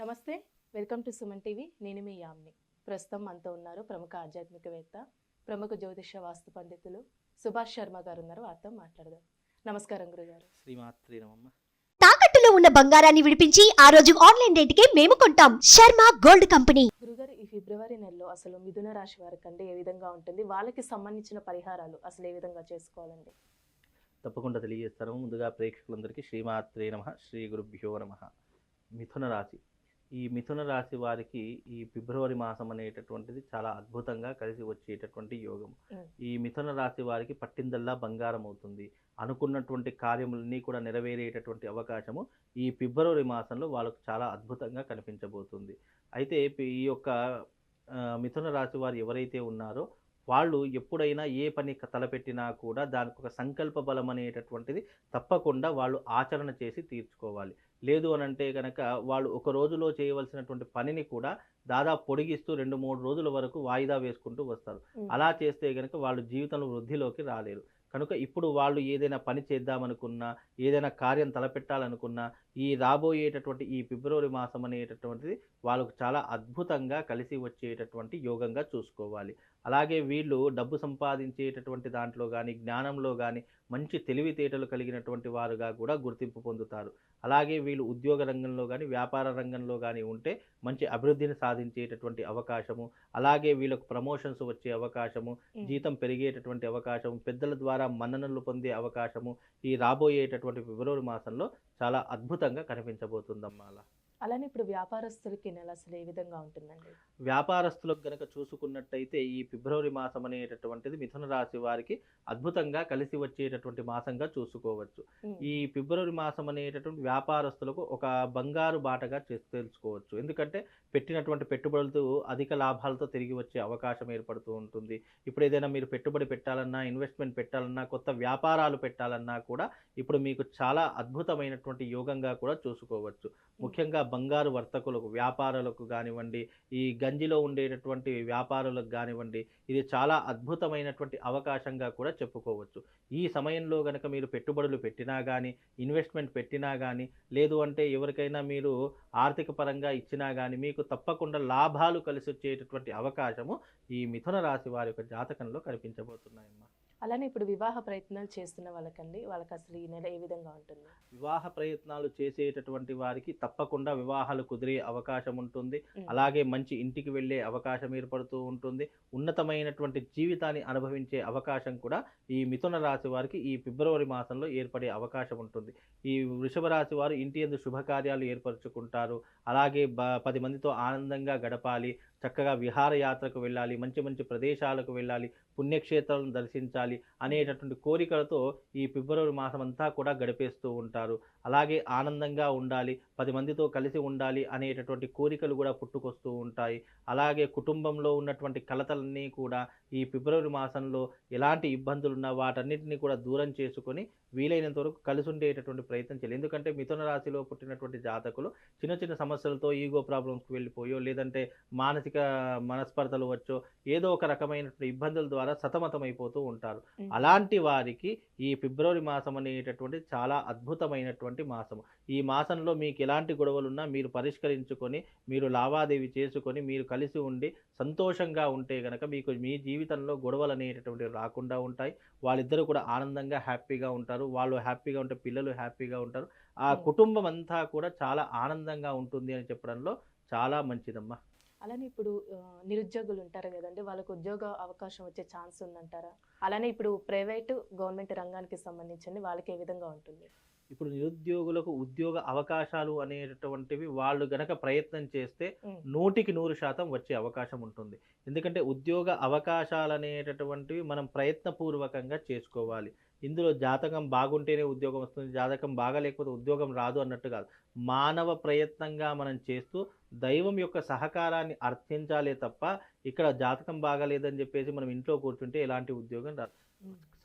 నమస్తే, welcome to Suman TV. నేను మీ యామ్ని. ప్రస్తుతం మనతో ఉన్నారు ప్రముఖ ఆధ్యాత్మికవేత్త, ప్రముఖ జ్యోతిష వాస్తు పండితులు సుభాష్ శర్మ గారు ఉన్నారు. వారితో మాట్లాడదాం. నమస్కారం గురుగారు. శ్రీమాత్రి నమమ్మ. తాకట్టులో ఉన్న బంగారాన్ని విడిపించి ఆ రోజు ఆన్లైన్ రేటుకే మేము కొంటాం. Sharma gold company. గురుగారు, ఈ ఫిబ్రవరి నెలలో అసలు మిథున రాశి వారికి అంటే ఏ విధంగా ఉంటుంది, వాళ్ళకి సంబంధించిన పరిహారాలు అసలు ఏ విధంగా చేసుకోవాలండి? తప్పకుండా తెలియజేస్తాను. ముందుగా ప్రేక్షకులందరికీ శ్రీమాత్రే నమః, శ్రీ గురుభ్యో నమః. మిథున రాశి, ఈ మిథున రాశి వారికి ఈ ఫిబ్రవరి మాసం అనేటటువంటిది చాలా అద్భుతంగా కలిసి వచ్చేటటువంటి యోగం. ఈ మిథున రాశి వారికి పట్టిందల్లా బంగారం అవుతుంది. అనుకున్నటువంటి కార్యములన్నీ కూడా నెరవేరేటటువంటి అవకాశము ఈ ఫిబ్రవరి మాసంలో వాళ్ళకు చాలా అద్భుతంగా కనిపించబోతుంది. అయితే ఈ యొక్క మిథున రాశి వారు ఎవరైతే ఉన్నారో వాళ్ళు ఎప్పుడైనా ఏ పని తలపెట్టినా కూడా దానికి ఒక సంకల్ప బలం అనేటటువంటిది తప్పకుండా వాళ్ళు ఆచరణ చేసి తీర్చుకోవాలి. లేదు అనంటే కనుక వాళ్ళు ఒక రోజులో చేయవలసినటువంటి పనిని కూడా దాదాపు పొడిగిస్తూ 2-3 రోజుల వరకు వాయిదా వేసుకుంటూ వస్తారు. అలా చేస్తే కనుక వాళ్ళు జీవితంలో వృద్ధిలోకి రాలేరు. కనుక ఇప్పుడు వాళ్ళు ఏదైనా పని చేద్దామనుకున్నా, ఏదైనా కార్యం తలపెట్టాలనుకున్నా ఈ రాబోయేటటువంటి ఈ ఫిబ్రవరి మాసం అనేటటువంటిది వాళ్ళకు చాలా అద్భుతంగా కలిసి వచ్చేటటువంటి యోగంగా చూసుకోవాలి. అలాగే వీళ్ళు డబ్బు సంపాదించేటటువంటి దాంట్లో కానీ, జ్ఞానంలో కానీ మంచి తెలివితేటలు కలిగినటువంటి వారుగా కూడా గుర్తింపు పొందుతారు. అలాగే వీళ్ళు ఉద్యోగ రంగంలో కానీ, వ్యాపార రంగంలో కానీ ఉంటే మంచి అభివృద్ధిని సాధించేటటువంటి అవకాశము, అలాగే వీళ్ళకు ప్రమోషన్స్ వచ్చే అవకాశము, జీతం పెరిగేటటువంటి అవకాశము, పెద్దల ద్వారా మన్ననలు పొందే అవకాశము ఈ రాబోయేటటువంటి ఫిబ్రవరి మాసంలో చాలా అద్భుతంగా కనిపించబోతుందమ్మా. అలానే ఇప్పుడు వ్యాపారస్తులకి నెల అసలు ఏ విధంగా ఉంటుందండి? వ్యాపారస్తులకు గనక చూసుకున్నట్టయితే ఈ ఫిబ్రవరి మాసం అనేటటువంటిది మిథున రాశి వారికి అద్భుతంగా కలిసి వచ్చేటటువంటి మాసంగా చూసుకోవచ్చు. ఈ ఫిబ్రవరి మాసం అనేటటువంటి వ్యాపారస్తులకు ఒక బంగారు బాటగా తెలుసుకోవచ్చు. ఎందుకంటే పెట్టినటువంటి పెట్టుబడులతో అధిక లాభాలతో తిరిగి వచ్చే అవకాశం ఏర్పడుతూ ఉంటుంది. ఇప్పుడు ఏదైనా మీరు పెట్టుబడి పెట్టాలన్నా, ఇన్వెస్ట్మెంట్ పెట్టాలన్నా, కొత్త వ్యాపారాలు పెట్టాలన్నా కూడా ఇప్పుడు మీకు చాలా అద్భుతమైనటువంటి యోగంగా కూడా చూసుకోవచ్చు. ముఖ్యంగా బంగారు వర్తకులకు, వ్యాపారులకు కానివ్వండి, ఈ గంజిలో ఉండేటటువంటి వ్యాపారులకు కానివ్వండి, ఇది చాలా అద్భుతమైనటువంటి అవకాశంగా కూడా చెప్పుకోవచ్చు. ఈ సమయంలో కనుక మీరు పెట్టుబడులు పెట్టినా కానీ, ఇన్వెస్ట్మెంట్ పెట్టినా కానీ, లేదు అంటే ఎవరికైనా మీరు ఆర్థిక పరంగా ఇచ్చినా కానీ మీకు తప్పకుండా లాభాలు కలిసి వచ్చేటటువంటి అవకాశము ఈ మిథున రాశి వారి యొక్క జాతకంలో కనిపించబోతున్నాయమ్మా. అలానే ఇప్పుడు వివాహ ప్రయత్నాలు చేస్తున్న వాళ్ళకండి, వాళ్ళకి అసలు ఈ నెల ఏ విధంగా ఉంటుంది? వివాహ ప్రయత్నాలు చేసేటటువంటి వారికి తప్పకుండా వివాహాలు కుదిరే అవకాశం ఉంటుంది. అలాగే మంచి ఇంటికి వెళ్ళే అవకాశం ఏర్పడుతూ ఉంటుంది. ఉన్నతమైనటువంటి జీవితాన్ని అనుభవించే అవకాశం కూడా ఈ మిథున రాశి వారికి ఈ ఫిబ్రవరి మాసంలో ఏర్పడే అవకాశం ఉంటుంది. ఈ వృషభ రాశి వారు ఇంటి యందు శుభకార్యాలు ఏర్పరచుకుంటారు. అలాగే 10 మందితో ఆనందంగా గడపాలి, చక్కగా విహారయాత్రకు వెళ్ళాలి, మంచి మంచి ప్రదేశాలకు వెళ్ళాలి, పుణ్యక్షేత్రాలను దర్శించాలి అనేటటువంటి కోరికలతో ఈ ఫిబ్రవరి మాసం అంతా కూడా గడిపేస్తూ ఉంటారు. అలాగే ఆనందంగా ఉండాలి, 10 మందితో కలిసి ఉండాలి అనేటటువంటి కోరికలు కూడా పుట్టుకొస్తూ ఉంటాయి. అలాగే కుటుంబంలో ఉన్నటువంటి కలతలన్నీ కూడా ఈ ఫిబ్రవరి మాసంలో ఎలాంటి ఇబ్బందులున్నా వాటన్నిటిని కూడా దూరం చేసుకొని వీలైనంత వరకు కలిసి ఉండేటటువంటి ప్రయత్నం చేయాలి. ఎందుకంటే మిథున రాశిలో పుట్టినటువంటి జాతకులు చిన్న చిన్న సమస్యలతో ఈగో ప్రాబ్లమ్స్కి వెళ్ళిపోయో, లేదంటే మానసిక మనస్పర్ధలు వచ్చో, ఏదో ఒక రకమైనటువంటి ఇబ్బందుల ద్వారా సతమతమైపోతూ ఉంటారు. అలాంటి వారికి ఈ ఫిబ్రవరి మాసం అనేటటువంటి చాలా అద్భుతమైనటువంటి మాసము. ఈ మాసంలో మీకు ఎలాంటి గొడవలున్నా మీరు పరిష్కరించుకొని, మీరు లావాదేవీ చేసుకొని, మీరు కలిసి ఉండి సంతోషంగా ఉంటే కనుక మీకు మీ జీవితంలో గొడవలు అనేటటువంటివి రాకుండా ఉంటాయి. వాళ్ళిద్దరూ కూడా ఆనందంగా హ్యాపీగా ఉంటారు. వాళ్ళు హ్యాపీగా ఉంటే పిల్లలు హ్యాపీగా ఉంటారు. ఆ కుటుంబం అంతా కూడా చాలా ఆనందంగా ఉంటుంది అని చెప్పడంలో చాలా మంచిదమ్మా. అలానే ఇప్పుడు నిరుద్యోగులు ఉంటారు కదండి, వాళ్ళకు ఉద్యోగ అవకాశం వచ్చే ఛాన్స్ ఉందంటారా? అలానే ఇప్పుడు ప్రైవేటు, గవర్నమెంట్ రంగానికి సంబంధించి వాళ్ళకి ఏ విధంగా ఉంటుంది? ఇప్పుడు నిరుద్యోగులకు ఉద్యోగ అవకాశాలు అనేటటువంటివి వాళ్ళు గనక ప్రయత్నం చేస్తే 100% వచ్చే అవకాశం ఉంటుంది. ఎందుకంటే ఉద్యోగ అవకాశాలు అనేటటువంటివి మనం ప్రయత్నపూర్వకంగా చేసుకోవాలి. ఇందులో జాతకం బాగుంటేనే ఉద్యోగం వస్తుంది, జాతకం బాగాలేకపోతే ఉద్యోగం రాదు అన్నట్టు కాదు. మానవ ప్రయత్నంగా మనం చేస్తూ దైవం యొక్క సహకారాన్ని అర్థించాలే తప్ప ఇక్కడ జాతకం బాగాలేదని చెప్పేసి మనం ఇంట్లో కూర్చుంటే ఎలాంటి ఉద్యోగం రాదు.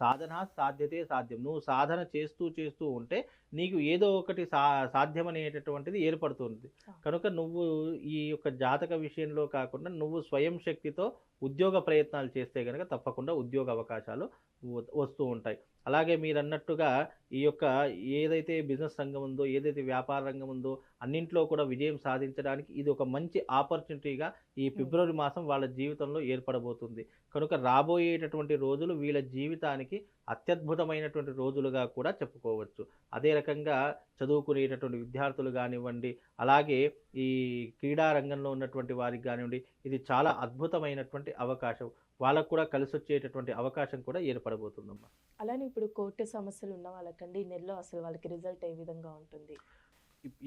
సాధన సాధ్యతే సాధ్యం. నువ్వు సాధన చేస్తూ చేస్తూ ఉంటే నీకు ఏదో ఒకటి సాధ్యం అనేటటువంటిది ఏర్పడుతుంది. కనుక నువ్వు ఈ యొక్క జాతక విషయంలో కాకుండా నువ్వు స్వయం శక్తితో ఉద్యోగ ప్రయత్నాలు చేస్తే కనుక తప్పకుండా ఉద్యోగ అవకాశాలు వస్తూ ఉంటాయి. అలాగే మీరన్నట్టుగా ఈ యొక్క ఏదైతే బిజినెస్ రంగం ఉందో, ఏదైతే వ్యాపార రంగం ఉందో అన్నింట్లో కూడా విజయం సాధించడానికి ఇది ఒక మంచి ఆపర్చునిటీగా ఈ ఫిబ్రవరి మాసం వాళ్ళ జీవితంలో ఏర్పడబోతుంది. కనుక రాబోయేటటువంటి రోజులు వీళ్ళ జీవితానికి అత్యద్భుతమైనటువంటి రోజులుగా కూడా చెప్పుకోవచ్చు. అదే రకంగా చదువుకునేటటువంటి విద్యార్థులు గానివ్వండి, అలాగే ఈ క్రీడా రంగంలో ఉన్నటువంటి వారికి గానివ్వండి, ఇది చాలా అద్భుతమైనటువంటి అవకాశం. వాళ్ళకు కూడా కలిసొచ్చేటటువంటి అవకాశం కూడా ఏర్పడబోతుందమ్మా. అలానే ఇప్పుడు కోర్టు సమస్యలు ఉన్న వాళ్ళకండి ఈ నెలలో అసలు వాళ్ళకి రిజల్ట్ ఏ విధంగా ఉంటుంది?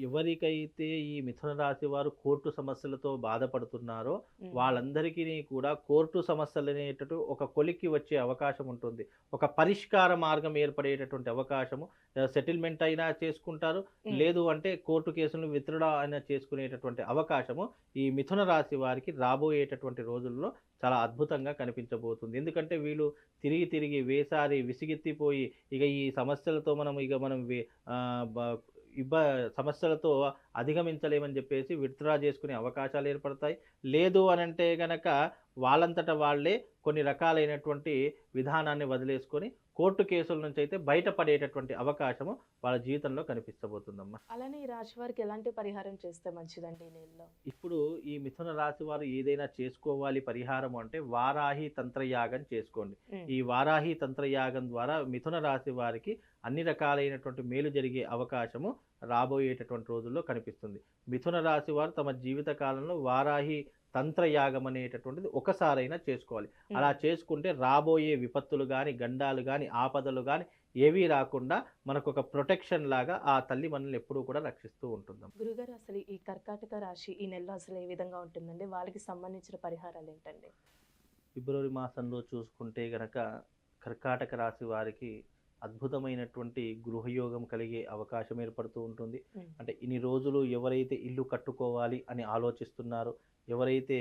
ఎవరికైతే ఈ మిథున రాశి వారు కోర్టు సమస్యలతో బాధపడుతున్నారో వాళ్ళందరికీ కూడా కోర్టు సమస్యలు అనేటట్టు ఒక కొలిక్కి వచ్చే అవకాశం ఉంటుంది. ఒక పరిష్కార మార్గం ఏర్పడేటటువంటి అవకాశము, సెటిల్మెంట్ అయినా చేసుకుంటారు, లేదు అంటే కోర్టు కేసులను విత్డ్రా అయినా చేసుకునేటటువంటి అవకాశము ఈ మిథున రాశి వారికి రాబోయేటటువంటి రోజుల్లో చాలా అద్భుతంగా కనిపించబోతుంది. ఎందుకంటే వీళ్ళు తిరిగి తిరిగి వేసారి విసిగెత్తిపోయి ఇక ఈ సమస్యలతో మనం సమస్యలతో అధిగమించలేమని చెప్పేసి విత్డ్రా చేసుకునే అవకాశాలు ఏర్పడతాయి. లేదు అనంటే గనక వాళ్ళంతట వాళ్ళే కొన్ని రకాలైనటువంటి విధానాన్ని వదిలేసుకొని కోర్టు కేసుల నుంచి అయితే బయటపడేటటువంటి అవకాశము వాళ్ళ జీవితంలో కనిపించబోతుందమ్మా. అలానే ఈ రాశి వారికి ఎలాంటి పరిహారం చేస్తే మంచిదండి ఈ నెలలో? ఇప్పుడు ఈ మిథున రాశి వారు ఏదైనా చేసుకోవాలి పరిహారం అంటే వారాహి తంత్రయాగం చేసుకోండి. ఈ వారాహి తంత్రయాగం ద్వారా మిథున రాశి వారికి అన్ని రకాలైనటువంటి మేలు జరిగే అవకాశము రాబోయేటటువంటి రోజుల్లో కనిపిస్తుంది. మిథున రాశి వారు తమ జీవిత కాలంలో వారాహి తంత్రయాగం అనేటటువంటిది ఒకసారైనా చేసుకోవాలి. అలా చేసుకుంటే రాబోయే విపత్తులు కానీ, గండాలు కానీ, ఆపదలు కానీ ఏవీ రాకుండా మనకు ఒక ప్రొటెక్షన్ లాగా ఆ తల్లి మనల్ని ఎప్పుడూ కూడా రక్షిస్తూ ఉంటుంది. గురుగారు, అసలు ఈ కర్కాటక రాశి ఈ నెలలో అసలు ఏ విధంగా ఉంటుందండి? వాళ్ళకి సంబంధించిన పరిహారాలు ఏంటండి? ఫిబ్రవరి మాసంలో చూసుకుంటే గనక కర్కాటక రాశి వారికి అద్భుతమైనటువంటి గృహయోగం కలిగే అవకాశం ఏర్పడుతూ ఉంటుంది. అంటే ఇన్ని రోజులు ఎవరైతే ఇల్లు కట్టుకోవాలి అని ఆలోచిస్తున్నారో, ఎవరైతే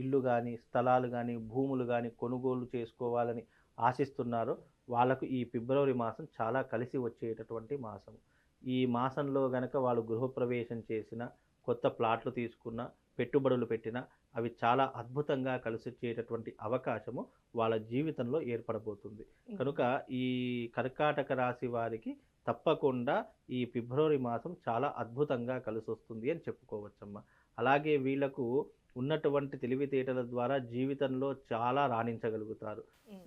ఇల్లు కానీ, స్థలాలు కానీ, భూములు కానీ కొనుగోలు చేసుకోవాలని ఆశిస్తున్నారో వాళ్ళకు ఈ ఫిబ్రవరి మాసం చాలా కలిసి వచ్చేటటువంటి మాసం. ఈ మాసంలో గనక వాళ్ళు గృహప్రవేశం చేసిన, కొత్త ప్లాట్లు తీసుకున్న, పెట్టుబడులు పెట్టిన అవి చాలా అద్భుతంగా కలిసి వచ్చేటటువంటి అవకాశము వాళ్ళ జీవితంలో ఏర్పడబోతుంది. కనుక ఈ కర్కాటక రాశి వారికి తప్పకుండా ఈ ఫిబ్రవరి మాసం చాలా అద్భుతంగా కలిసి వస్తుంది అని చెప్పుకోవచ్చమ్మా. అలాగే వీళ్లకు ఉన్నటువంటి తెలివితేటల ద్వారా జీవితంలో చాలా రాణించగలుగుతారు.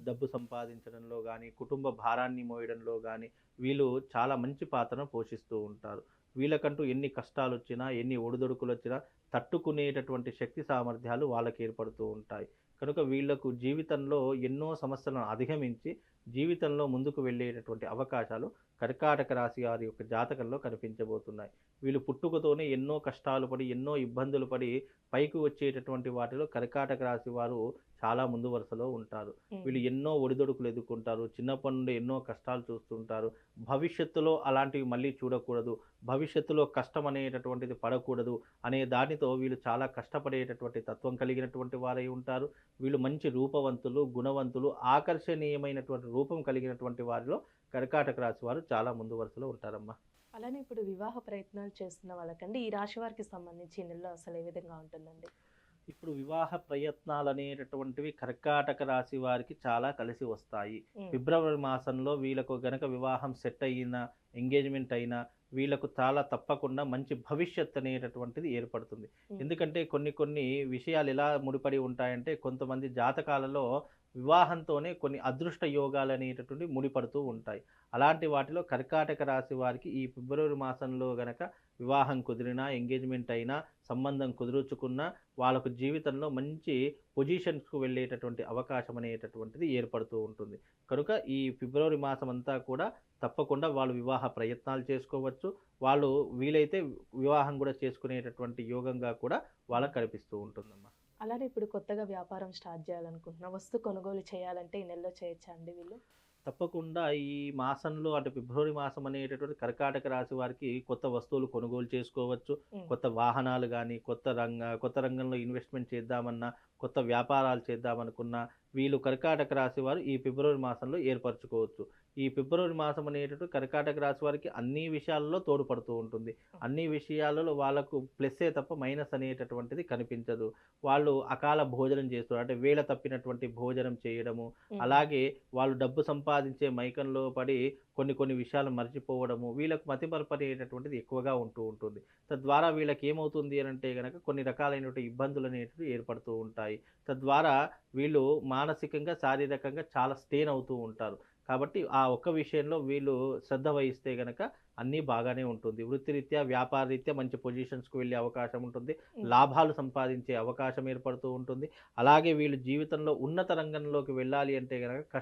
డబ్బు సంపాదించడంలో కానీ, కుటుంబ భారాన్ని మోయడంలో కానీ వీళ్ళు చాలా మంచి పాత్రను పోషిస్తూ ఉంటారు. వీళ్ళకంటూ ఎన్ని కష్టాలు వచ్చినా, ఎన్ని ఒడిదొడుకులు వచ్చినా తట్టుకునేటటువంటి శక్తి సామర్థ్యాలు వాళ్ళకి ఏర్పడుతూ ఉంటాయి. కనుక వీళ్లకు జీవితంలో ఎన్నో సమస్యలను అధిగమించి జీవితంలో ముందుకు వెళ్ళేటటువంటి అవకాశాలు కర్కాటక రాశి వారి యొక్క జాతకంలో కనిపించబోతున్నాయి. వీళ్ళు పుట్టుకతోనే ఎన్నో కష్టాలు పడి, ఎన్నో ఇబ్బందులు పడి పైకి వచ్చేటటువంటి వాటిలో కర్కాటక రాశి వారు చాలా ముందు వరుసలో ఉంటారు. వీళ్ళు ఎన్నో ఒడిదొడుకులు ఎదుర్కొంటారు, చిన్నప్పటి నుండి ఎన్నో కష్టాలు చూస్తుంటారు. భవిష్యత్తులో అలాంటివి మళ్ళీ చూడకూడదు, భవిష్యత్తులో కష్టం అనేటటువంటిది పడకూడదు అనే దానితో వీళ్ళు చాలా కష్టపడేటటువంటి తత్వం కలిగినటువంటి వారై ఉంటారు. వీళ్ళు మంచి రూపవంతులు, గుణవంతులు, ఆకర్షణీయమైనటువంటి రూపం కలిగినటువంటి వారిలో కర్కాటక రాశి వారు చాలా ముందు వరుసలో ఉంటారమ్మా. అలానే ఇప్పుడు వివాహ ప్రయత్నాలు చేస్తున్న వాళ్ళకండి ఈ రాశి వారికి సంబంధించి ఈ నెలలో అసలు ఏ విధంగా ఉంటుందండి? ఇప్పుడు వివాహ ప్రయత్నాలు అనేటటువంటివి కర్కాటక రాశి వారికి చాలా కలిసి వస్తాయి. ఫిబ్రవరి మాసంలో వీళ్ళకు గనక వివాహం సెట్ అయినా, ఎంగేజ్మెంట్ అయినా వీళ్ళకు చాలా తప్పకుండా మంచి భవిష్యత్ అనేటటువంటిది ఏర్పడుతుంది. ఎందుకంటే కొన్ని విషయాలు ఎలా ముడిపడి ఉంటాయంటే కొంతమంది జాతకాలలో వివాహంతోనే కొన్ని అదృష్ట యోగాలు అనేటటువంటి ముడిపడుతూ ఉంటాయి. అలాంటి వాటిలో కర్కాటక రాశి వారికి ఈ ఫిబ్రవరి మాసంలో గనక వివాహం కుదిరినా, ఎంగేజ్మెంట్ అయినా, సంబంధం కుదుర్చుకున్నా వాళ్ళకు జీవితంలో మంచి పొజిషన్స్కు వెళ్ళేటటువంటి అవకాశం అనేటటువంటిది ఏర్పడుతూ ఉంటుంది. కనుక ఈ ఫిబ్రవరి మాసం అంతా కూడా తప్పకుండా వాళ్ళు వివాహ ప్రయత్నాలు చేసుకోవచ్చు. వాళ్ళు వీలైతే వివాహం కూడా చేసుకునేటటువంటి యోగంగా కూడా వాళ్ళకు కనిపిస్తూ ఉంటుందమ్మా. అలానే ఇప్పుడు కొత్తగా వ్యాపారం స్టార్ట్ చేయాలనుకుంటున్నా, వస్తు కొనుగోలు చేయాలంటే ఈ నెలలో చేయొచ్చా అండి వీళ్ళు? తప్పకుండా ఈ మాసంలో అంటే ఫిబ్రవరి మాసం అనేటటువంటి కర్కాటక రాశి వారికి కొత్త వస్తువులు కొనుగోలు చేసుకోవచ్చు. కొత్త వాహనాలు కానీ, కొత్త రంగంలో ఇన్వెస్ట్మెంట్ చేద్దామన్నా, కొత్త వ్యాపారాలు చేద్దామనుకున్నా, వీళ్ళు కర్కాటక రాశి వారు ఈ ఫిబ్రవరి మాసంలో ఏర్పరచుకోవచ్చు. ఈ ఫిబ్రవరి మాసం అనేటటువంటి కర్కాటక రాశి వారికి అన్ని విషయాలలో తోడ్పడుతూ ఉంటుంది. అన్ని విషయాలలో వాళ్ళకు ప్లస్సే తప్ప మైనస్ అనేటటువంటిది కనిపించదు. వాళ్ళు అకాల భోజనం చేస్తారు, అంటే వేళ తప్పినటువంటి భోజనం చేయడము, అలాగే వాళ్ళు డబ్బు సంపాదించే మైకంలో పడి కొన్ని విషయాలు మర్చిపోవడము, వీళ్ళకు మతిమరుపు అనేటటువంటిది ఎక్కువగా ఉంటూ ఉంటుంది. తద్వారా వీళ్ళకి ఏమవుతుంది అని అంటే కనుక కొన్ని రకాలైనటువంటి ఇబ్బందులు అనేటివి ఏర్పడుతూ ఉంటాయి. తద్వారా వీళ్ళు మానసికంగా శారీరకంగా చాలా స్ట్రెయిన్ అవుతూ ఉంటారు. కాబట్టి ఆ ఒక్క విషయంలో వీళ్ళు శ్రద్ధ వహిస్తే గనక అన్నీ బాగానే ఉంటుంది. వృత్తిరీత్యా, వ్యాపార రీత్యా మంచి పొజిషన్స్‌కు వెళ్ళే అవకాశం ఉంటుంది. లాభాలు సంపాదించే అవకాశం ఏర్పడుతూ ఉంటుంది. అలాగే వీళ్ళు జీవితంలో ఉన్నత రంగంలోకి వెళ్ళాలి అంటే గనక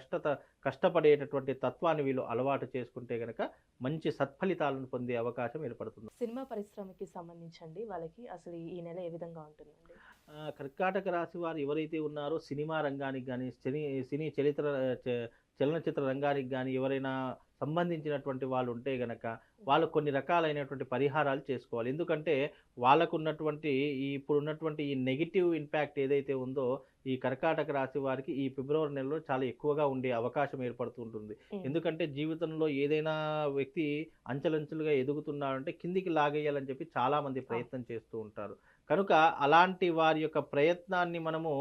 కష్టపడేటటువంటి తత్వాన్ని వీళ్ళు అలవాటు చేసుకుంటే గనక మంచి సత్ఫలితాలను పొందే అవకాశం ఏర్పడుతుంది. సినిమా పరిశ్రమకి సంబంధించండి వాళ్ళకి అసలు ఈ నెల ఏ విధంగా ఉంటుందండి? కర్కాటక రాశి వారు ఎవరైతే ఉన్నారో సినిమా రంగానికి గానీ, సినీ చలనచిత్ర రంగానికి గానీ ఎవరైనా సంబంధించినటువంటి వాళ్ళు ఉంటే గనక వాళ్ళు కొన్ని రకాలైనటువంటి పరిహారాలు చేసుకోవాలి. ఎందుకంటే వాళ్ళకున్నటువంటి ఇప్పుడున్నటువంటి ఈ నెగెటివ్ ఇంపాక్ట్ ఏదైతే ఉందో ఈ కర్కాటక రాశి వారికి ఈ ఫిబ్రవరి నెలలో చాలా ఎక్కువగా ఉండే అవకాశం ఏర్పడుతుంటుంది. ఎందుకంటే జీవితంలో ఏదైనా వ్యక్తి అంచెలంచెలుగా ఎదుగుతున్నాడంటే కిందికి లాగేయాలని చెప్పి చాలామంది ప్రయత్నం చేస్తూ ఉంటారు. కనుక అలాంటి వారి యొక్క ప్రయత్నాన్ని మనము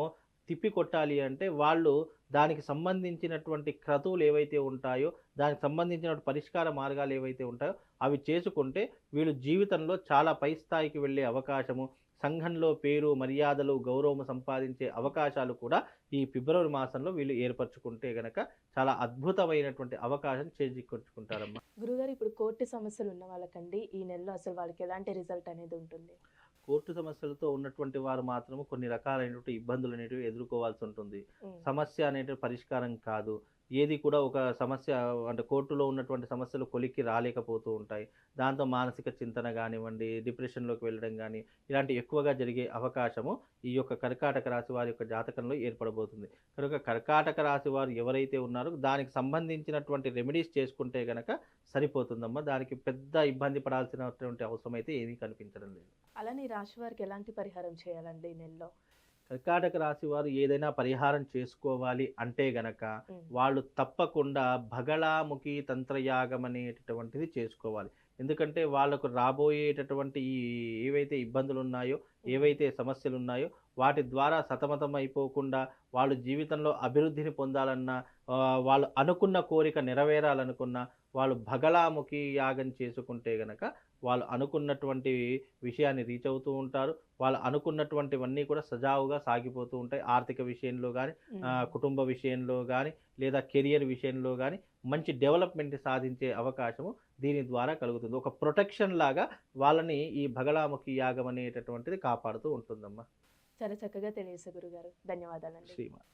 తిప్పికొట్టాలి అంటే వాళ్ళు దానికి సంబంధించినటువంటి క్రతువులు ఏవైతే ఉంటాయో, దానికి సంబంధించిన పరిష్కార మార్గాలు ఏవైతే ఉంటాయో అవి చేసుకుంటే వీళ్ళు జీవితంలో చాలా పై స్థాయికి వెళ్ళే అవకాశము, సంఘంలో పేరు, మర్యాదలు, గౌరవం సంపాదించే అవకాశాలు కూడా ఈ ఫిబ్రవరి మాసంలో వీళ్ళు ఏర్పరచుకుంటే గనక చాలా అద్భుతమైనటువంటి అవకాశం చేజిక్కొచ్చుకుంటారమ్మా. గురుగారు, ఇప్పుడు కోర్టు సమస్యలు ఉన్న వాళ్ళకండి ఈ నెలలో అసలు వాళ్ళకి ఎలాంటి రిజల్ట్ అనేది ఉంటుంది? కోర్టు సమస్యలతో ఉన్నటువంటి వారు మాత్రము కొన్ని రకాలైనటువంటి ఇబ్బందులు అనేటివి ఎదుర్కోవాల్సి ఉంటుంది. సమస్య అనేటివి పరిష్కారం కాదు. ఏది కూడా ఒక సమస్య అంటే కోర్టులో ఉన్నటువంటి సమస్యలు కొలిక్కి రాలేకపోతూ ఉంటాయి. దాంతో మానసిక చింతన కానివ్వండి, డిప్రెషన్లోకి వెళ్ళడం కానీ ఇలాంటి ఎక్కువగా జరిగే అవకాశము ఈ యొక్క కర్కాటక రాశి వారి యొక్క జాతకంలో ఏర్పడబోతుంది. కనుక కర్కాటక రాశి వారు ఎవరైతే ఉన్నారో దానికి సంబంధించినటువంటి రెమెడీస్ చేసుకుంటే గనక సరిపోతుందమ్మా. దానికి పెద్ద ఇబ్బంది పడాల్సినటువంటి అవసరం అయితే ఏమీ కనిపించడం లేదు. అలానే ఈ రాశి వారికి ఎలాంటి పరిహారం చేయాలండి ఈ నెలలో? కర్కాటక రాశి వారు ఏదైనా పరిహారం చేసుకోవాలి అంటే గనక వాళ్ళు తప్పకుండా బగళాముఖి తంత్రయాగం అనేటటువంటిది చేసుకోవాలి. ఎందుకంటే వాళ్ళకు రాబోయేటటువంటి ఏవైతే ఇబ్బందులు ఉన్నాయో, ఏవైతే సమస్యలు ఉన్నాయో వాటి ద్వారా సతమతం అయిపోకుండా వాళ్ళు జీవితంలో అభివృద్ధిని పొందాలన్నా, వాళ్ళు అనుకున్న కోరిక నెరవేరాలనుకున్నా వాళ్ళు బగళాముఖి యాగం చేసుకుంటే గనక వాళ్ళు అనుకున్నటువంటి విషయాన్ని రీచ్ అవుతూ ఉంటారు. వాళ్ళు అనుకున్నటువంటివన్నీ కూడా సజావుగా సాగిపోతూ ఉంటాయి. ఆర్థిక విషయంలో కానీ, కుటుంబ విషయంలో కానీ, లేదా కెరియర్ విషయంలో కానీ మంచి డెవలప్మెంట్ సాధించే అవకాశము దీని ద్వారా కలుగుతుంది. ఒక ప్రొటెక్షన్ లాగా వాళ్ళని ఈ బగళాముఖి యాగం అనేటటువంటిది కాపాడుతూ ఉంటుందమ్మా. చాలా చక్కగా తెలియజేశారు గురుగారు. ధన్యవాదాలండి. శ్రీమాన్.